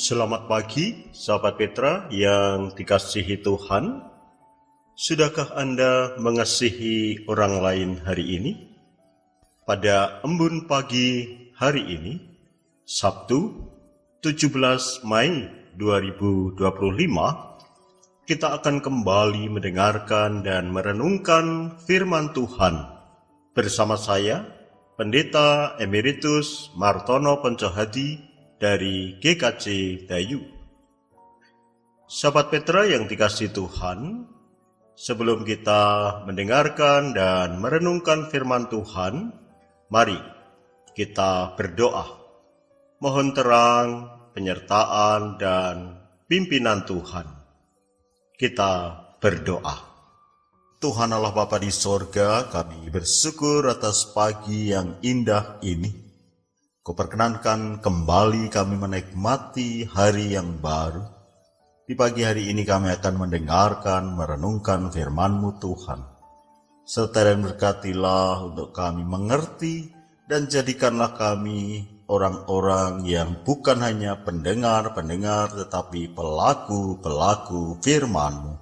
Selamat pagi, sahabat Petra yang dikasihi Tuhan. Sudahkah Anda mengasihi orang lain hari ini? Pada embun pagi hari ini, Sabtu 17 Mei 2025, kita akan kembali mendengarkan dan merenungkan firman Tuhan bersama saya, Pendeta Emeritus Martono Poncohadi dari GKJ Dayu. Sahabat Petra yang dikasihi Tuhan, sebelum kita mendengarkan dan merenungkan firman Tuhan, mari kita berdoa. Mohon terang, penyertaan, dan pimpinan Tuhan. Kita berdoa. Tuhan Allah Bapa di sorga, kami bersyukur atas pagi yang indah ini. Kau perkenankan kembali kami menikmati hari yang baru. Di pagi hari ini kami akan mendengarkan, merenungkan firman-Mu Tuhan. Serta dan berkatilah untuk kami mengerti dan jadikanlah kami orang-orang yang bukan hanya pendengar-pendengar tetapi pelaku-pelaku firman-Mu.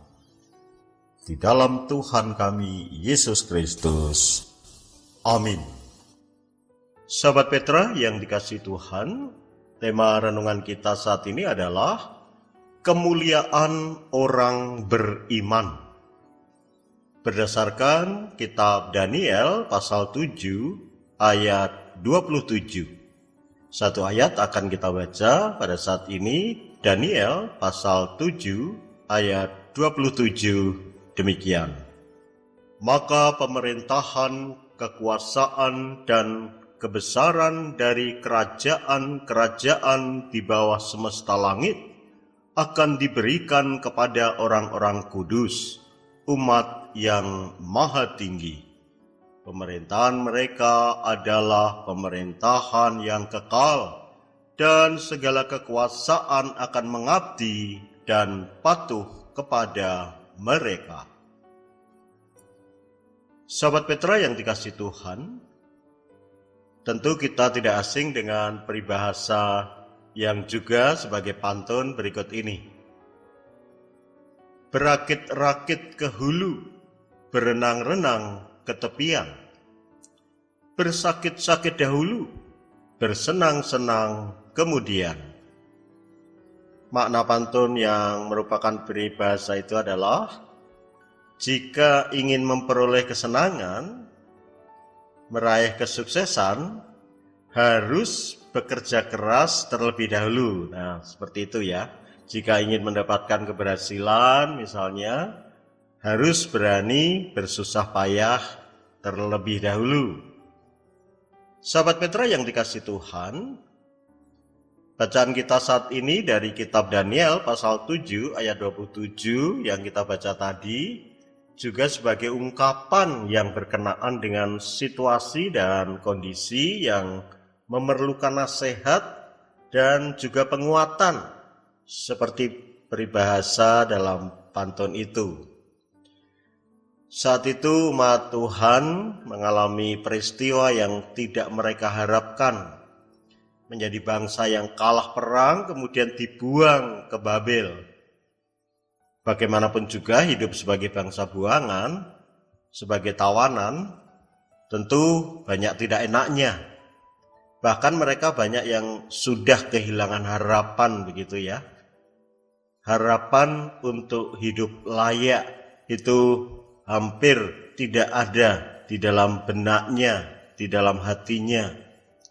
Di dalam Tuhan kami, Yesus Kristus. Amin. Sahabat Petra yang dikasihi Tuhan, tema renungan kita saat ini adalah kemuliaan orang beriman. Berdasarkan kitab Daniel pasal 7 ayat 27. Satu ayat akan kita baca pada saat ini, Daniel pasal 7 ayat 27 demikian. Maka pemerintahan, kekuasaan, dan kebesaran dari kerajaan-kerajaan di bawah semesta langit akan diberikan kepada orang-orang kudus, umat yang maha tinggi. Pemerintahan mereka adalah pemerintahan yang kekal, dan segala kekuasaan akan mengabdi dan patuh kepada mereka. Sahabat Petra yang dikasihi Tuhan, tentu kita tidak asing dengan peribahasa yang juga sebagai pantun berikut ini. Berakit-rakit ke hulu, berenang-renang ke tepian. Bersakit-sakit dahulu, bersenang-senang kemudian. Makna pantun yang merupakan peribahasa itu adalah, jika ingin memperoleh kesenangan, meraih kesuksesan, harus bekerja keras terlebih dahulu. Nah, seperti itu ya. Jika ingin mendapatkan keberhasilan, misalnya, harus berani bersusah payah terlebih dahulu. Sahabat Petra yang dikasihi Tuhan, bacaan kita saat ini dari kitab Daniel pasal 7 ayat 27 yang kita baca tadi, juga sebagai ungkapan yang berkenaan dengan situasi dan kondisi yang memerlukan nasihat dan juga penguatan, seperti peribahasa dalam pantun itu. Saat itu umat Tuhan mengalami peristiwa yang tidak mereka harapkan, menjadi bangsa yang kalah perang kemudian dibuang ke Babel. Bagaimanapun juga hidup sebagai bangsa buangan, sebagai tawanan, tentu banyak tidak enaknya. Bahkan mereka banyak yang sudah kehilangan harapan begitu ya. Harapan untuk hidup layak itu hampir tidak ada di dalam benaknya, di dalam hatinya.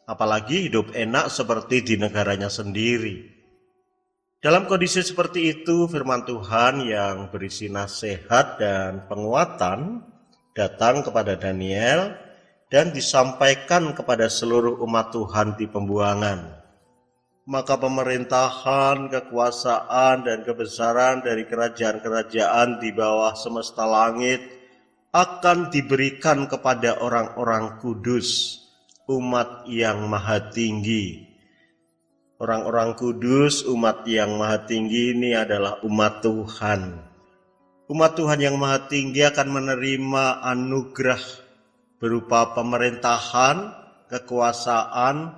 Apalagi hidup enak seperti di negaranya sendiri. Dalam kondisi seperti itu, firman Tuhan yang berisi nasihat dan penguatan datang kepada Daniel dan disampaikan kepada seluruh umat Tuhan di pembuangan. Maka pemerintahan, kekuasaan, dan kebesaran dari kerajaan-kerajaan di bawah semesta langit akan diberikan kepada orang-orang kudus, umat yang maha tinggi. Orang-orang kudus, umat yang maha tinggi ini adalah umat Tuhan. Umat Tuhan yang maha tinggi akan menerima anugerah berupa pemerintahan, kekuasaan,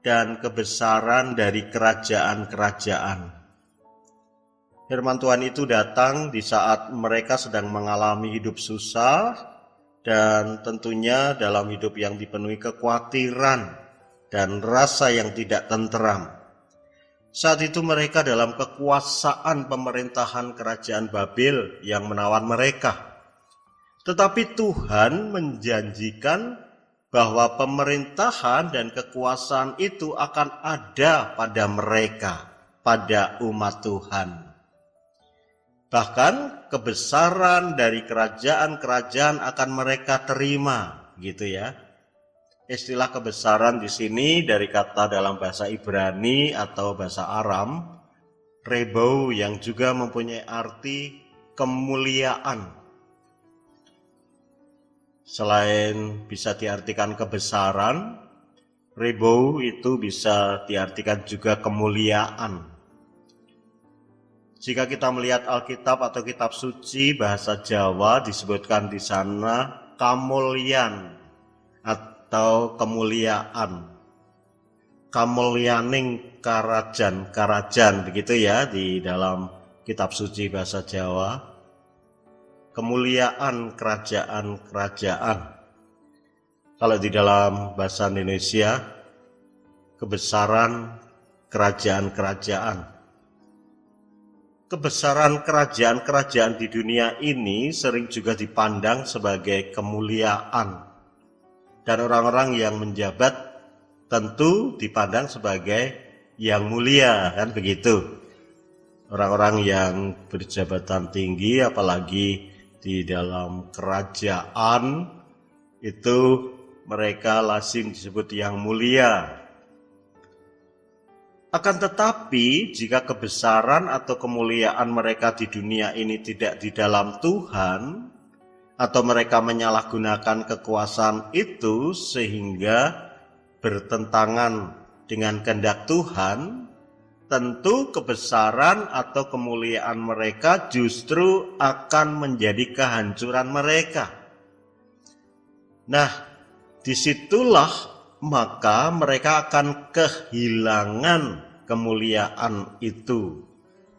dan kebesaran dari kerajaan-kerajaan. Firman Tuhan itu datang di saat mereka sedang mengalami hidup susah dan tentunya dalam hidup yang dipenuhi kekhawatiran dan rasa yang tidak tenteram. Saat itu mereka dalam kekuasaan pemerintahan kerajaan Babel yang menawan mereka. Tetapi Tuhan menjanjikan bahwa pemerintahan dan kekuasaan itu akan ada pada mereka, pada umat Tuhan. Bahkan kebesaran dari kerajaan-kerajaan akan mereka terima, gitu ya. Istilah kebesaran di sini dari kata dalam bahasa Ibrani atau bahasa Aram, rebou, yang juga mempunyai arti kemuliaan. Selain bisa diartikan kebesaran, rebou itu bisa diartikan juga kemuliaan. Jika kita melihat Alkitab atau kitab suci bahasa Jawa disebutkan di sana kamulyan atau kemuliaan. Kamulyaning karajan begitu ya di dalam kitab suci bahasa Jawa. Kemuliaan kerajaan-kerajaan. Kalau di dalam bahasa Indonesia kebesaran kerajaan-kerajaan. Kebesaran kerajaan-kerajaan di dunia ini sering juga dipandang sebagai kemuliaan. Dan orang-orang yang menjabat tentu dipandang sebagai yang mulia, kan begitu. Orang-orang yang berjabatan tinggi, apalagi di dalam kerajaan, itu mereka lazim disebut yang mulia. Akan tetapi, jika kebesaran atau kemuliaan mereka di dunia ini tidak di dalam Tuhan, atau mereka menyalahgunakan kekuasaan itu sehingga bertentangan dengan kehendak Tuhan, tentu kebesaran atau kemuliaan mereka justru akan menjadi kehancuran mereka. Nah, disitulah maka mereka akan kehilangan kemuliaan itu,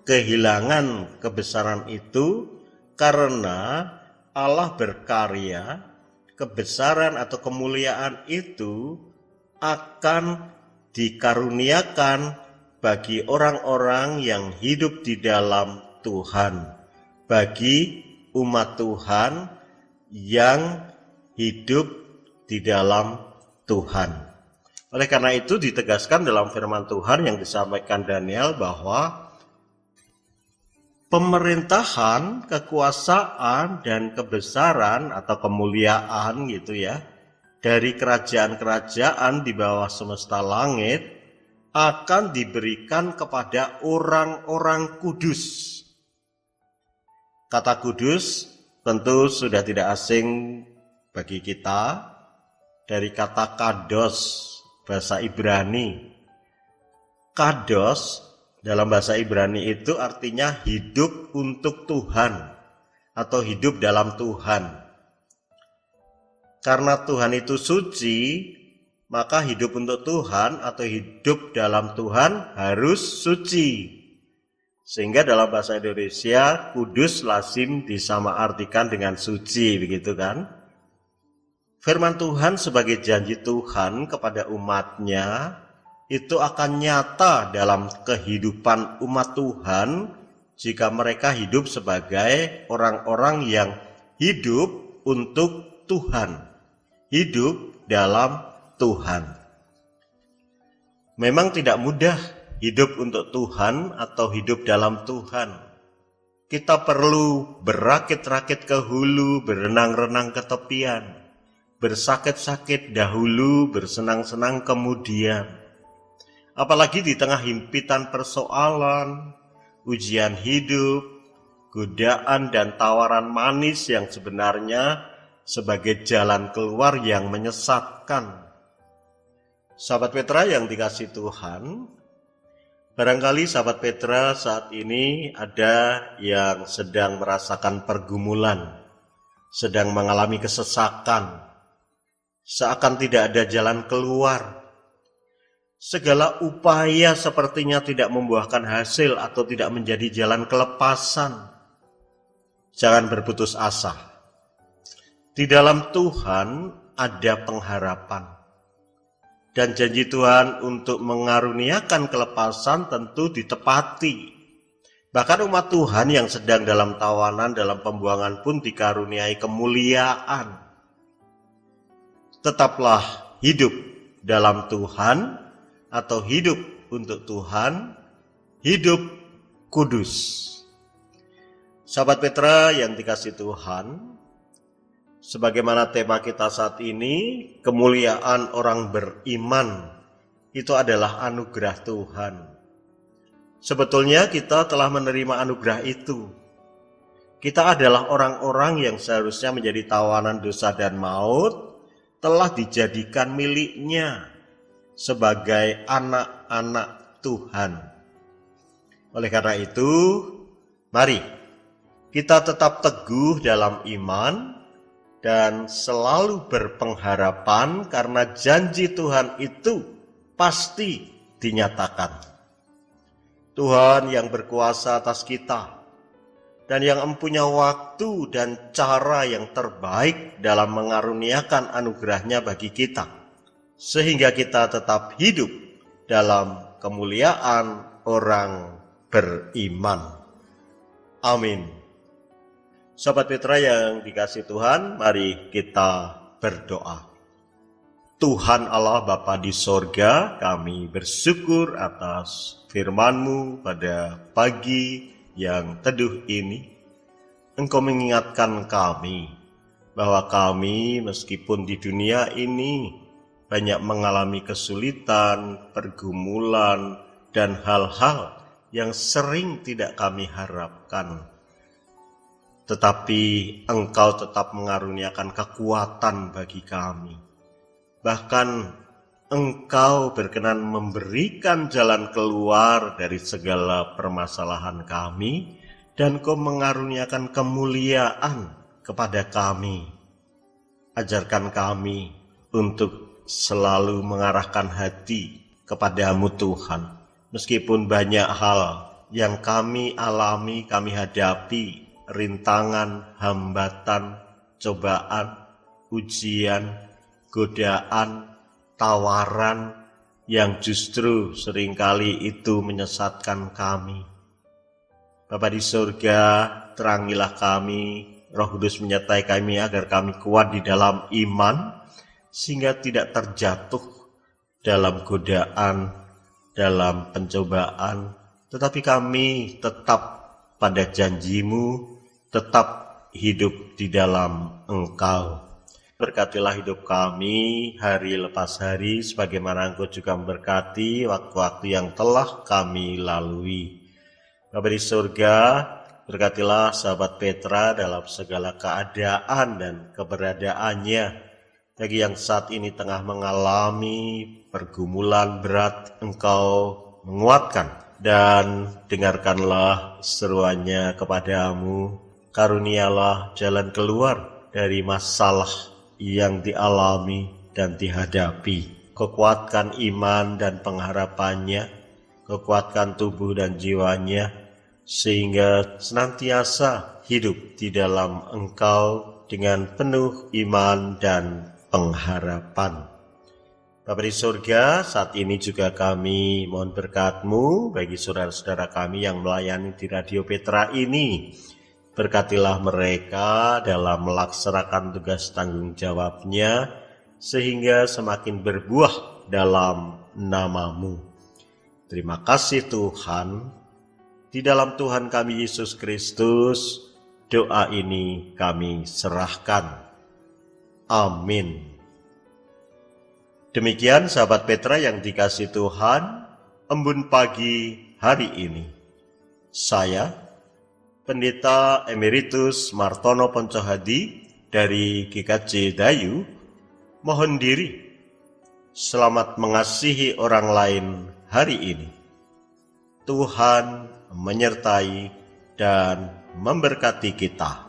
kehilangan kebesaran itu, karena Allah berkarya, kebesaran atau kemuliaan itu akan dikaruniakan bagi orang-orang yang hidup di dalam Tuhan, bagi umat Tuhan yang hidup di dalam Tuhan. Oleh karena itu ditegaskan dalam firman Tuhan yang disampaikan Daniel bahwa pemerintahan, kekuasaan, dan kebesaran atau kemuliaan gitu ya, dari kerajaan-kerajaan di bawah semesta langit akan diberikan kepada orang-orang kudus. Kata kudus tentu sudah tidak asing bagi kita, dari kata kados, bahasa Ibrani. Kados dalam bahasa Ibrani itu artinya hidup untuk Tuhan atau hidup dalam Tuhan. Karena Tuhan itu suci, maka hidup untuk Tuhan atau hidup dalam Tuhan harus suci. Sehingga dalam bahasa Indonesia kudus lazim disamaartikan dengan suci, begitu kan? Firman Tuhan sebagai janji Tuhan kepada umatnya itu akan nyata dalam kehidupan umat Tuhan jika mereka hidup sebagai orang-orang yang hidup untuk Tuhan, hidup dalam Tuhan. Memang tidak mudah hidup untuk Tuhan atau hidup dalam Tuhan. Kita perlu berakit-rakit ke hulu, berenang-renang ke tepian. Bersakit-sakit dahulu, bersenang-senang kemudian. Apalagi di tengah himpitan persoalan, ujian hidup, godaan dan tawaran manis yang sebenarnya sebagai jalan keluar yang menyesatkan. Sahabat Petra yang dikasihi Tuhan, barangkali sahabat Petra saat ini ada yang sedang merasakan pergumulan, sedang mengalami kesesakan, seakan tidak ada jalan keluar. Segala upaya sepertinya tidak membuahkan hasil atau tidak menjadi jalan kelepasan. Jangan berputus asa. Di dalam Tuhan ada pengharapan. Dan janji Tuhan untuk mengaruniakan kelepasan tentu ditepati. Bahkan umat Tuhan yang sedang dalam tawanan, dalam pembuangan pun dikaruniai kemuliaan. Tetaplah hidup dalam Tuhan, atau hidup untuk Tuhan, hidup kudus. Sahabat Petra yang dikasihi Tuhan, sebagaimana tema kita saat ini, kemuliaan orang beriman, itu adalah anugerah Tuhan. Sebetulnya kita telah menerima anugerah itu. Kita adalah orang-orang yang seharusnya menjadi tawanan dosa dan maut, telah dijadikan miliknya sebagai anak-anak Tuhan. Oleh karena itu, mari kita tetap teguh dalam iman dan selalu berpengharapan karena janji Tuhan itu pasti dinyatakan. Tuhan yang berkuasa atas kita dan yang mempunyai waktu dan cara yang terbaik dalam mengaruniakan anugerahnya bagi kita, sehingga kita tetap hidup dalam kemuliaan orang beriman. Amin. Sobat Petra yang dikasihi Tuhan, mari kita berdoa. Tuhan Allah Bapa di sorga, kami bersyukur atas firman-Mu pada pagi yang teduh ini. Engkau mengingatkan kami bahwa kami meskipun di dunia ini banyak mengalami kesulitan, pergumulan, dan hal-hal yang sering tidak kami harapkan. Tetapi Engkau tetap mengaruniakan kekuatan bagi kami. Bahkan Engkau berkenan memberikan jalan keluar dari segala permasalahan kami, dan Engkau mengaruniakan kemuliaan kepada kami. Ajarkan kami untuk selalu mengarahkan hati kepadamu Tuhan. Meskipun banyak hal yang kami alami, kami hadapi, rintangan, hambatan, cobaan, ujian, godaan, tawaran yang justru seringkali itu menyesatkan kami. Bapa di surga, terangilah kami, Roh Kudus menyertai kami agar kami kuat di dalam iman, sehingga tidak terjatuh dalam godaan, dalam pencobaan, tetapi kami tetap pada janji-Mu, tetap hidup di dalam Engkau. Berkatilah hidup kami hari lepas hari, sebagaimana Engkau juga memberkati waktu-waktu yang telah kami lalui. Bapa di surga, berkatilah sahabat Petra dalam segala keadaan dan keberadaannya. Bagi yang saat ini tengah mengalami pergumulan berat, Engkau menguatkan dan dengarkanlah seruannya kepadamu. Karunialah jalan keluar dari masalah yang dialami dan dihadapi. Kekuatkan iman dan pengharapannya, kekuatkan tubuh dan jiwanya, sehingga senantiasa hidup di dalam Engkau dengan penuh iman dan pengharapan. Bapa di surga, saat ini juga kami mohon berkat-Mu bagi saudara-saudara kami yang melayani di Radio Petra ini. Berkatilah mereka dalam melaksanakan tugas tanggung jawabnya, sehingga semakin berbuah dalam nama-Mu. Terima kasih Tuhan. Di dalam Tuhan kami Yesus Kristus, doa ini kami serahkan. Amin. Demikian sahabat Petra yang dikasihi Tuhan, embun pagi hari ini. Saya, Pendeta Emeritus Martono Poncohadi dari GKJ Dayu, mohon diri. Selamat mengasihi orang lain hari ini. Tuhan menyertai dan memberkati kita.